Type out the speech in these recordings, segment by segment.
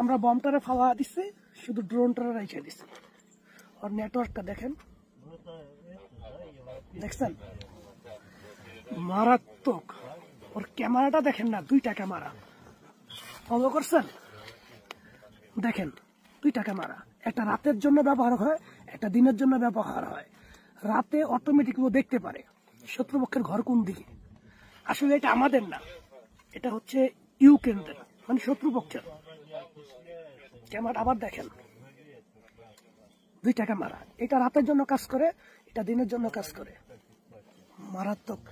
আমরা বমটারে ফাওয়া দিচ্ছি, শুধু ড্রোনটারে রাইখে দিচ্ছি। ওর নেটওয়ার্কটা দেখেন, দেখছেন মারাত্মক। ওর ক্যামেরাটা দেখেন না, দুইটা ক্যামেরা ফলো করছেন, দেখেন দুইটা ক্যামেরা, একটা রাতের জন্য ব্যবহার হয়, একটা দিনের জন্য ব্যবহার হয়। রাতে অটোমেটিক ও দেখতে পারে শত্রুপক্ষের ঘর কোন দিকে। আসলে এটা আমাদের না, এটা হচ্ছে ইউক্রেনদের, মানে শত্রুপক্ষের ক্যামেরা। আবার দেখেন দুইটা ক্যামেরা, এটা রাতের জন্য কাজ করে, এটা দিনের জন্য কাজ করে। মারাত্মক।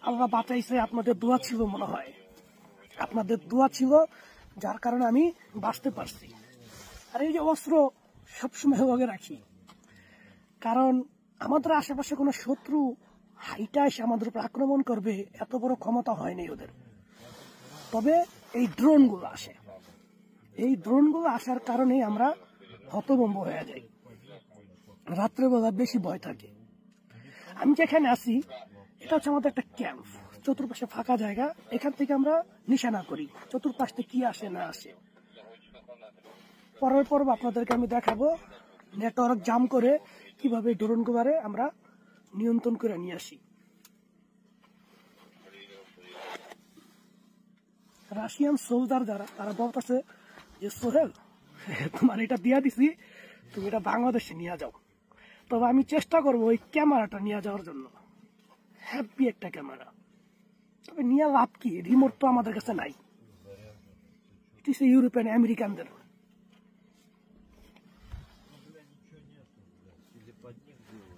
আল্লাহ বাঁচাইছে, আপনাদের দোয়া ছিল মনে হয়, আপনাদের দোয়া ছিল, যার কারণে আমি বাঁচতে পারছি। আর এই যে অস্ত্র সবসময় ওকে রাখি, কারণ আমাদের আশেপাশে কোনো শত্রু হাইটা এসে আমাদের উপর আক্রমণ করবে এত বড় ক্ষমতা হয়নি ওদের। তবে এই ড্রোনগুলো আসে, এই ড্রোনগুলো আসার কারণে আমরা হতভম্ব হয়ে যাই, রাত্রেবেলা বেশি ভয় থাকে। আমি যেখানে আছি এটা হচ্ছে আমাদের একটা ক্যাম্প, চতুর্পাশে ফাঁকা জায়গা, এখান থেকে আমরা নিশানা করি চতুর্পাশে কি আসে না আসে। পরের পর্ব আপনাদেরকে আমি দেখাবো নেটওয়ার্ক জাম করে কিভাবে ড্রোনগুলোরে আমরা নিয়ন্ত্রণ করে নিয়ে আসি। রাশিয়ান সোলজার যারা, তারা বলতেছে যে সোহেল তোমার এটা দিয়া দিছি, তুমি এটা বাংলাদেশে নিয়ে যাও। তবে আমি চেষ্টা করবো ওই ক্যামেরাটা নিয়ে যাওয়ার জন্য, হ্যাপি একটা ক্যামেরা। তবে নিয়ে লাভ কি, রিমোট তো আমাদের কাছে নাই, ইউরোপিয়ান আমেরিকানদের।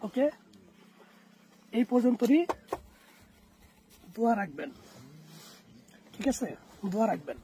ওকে, এই পর্যন্তই, দোয়া রাখবেন, ঠিক আছে, দোয়া রাখবেন।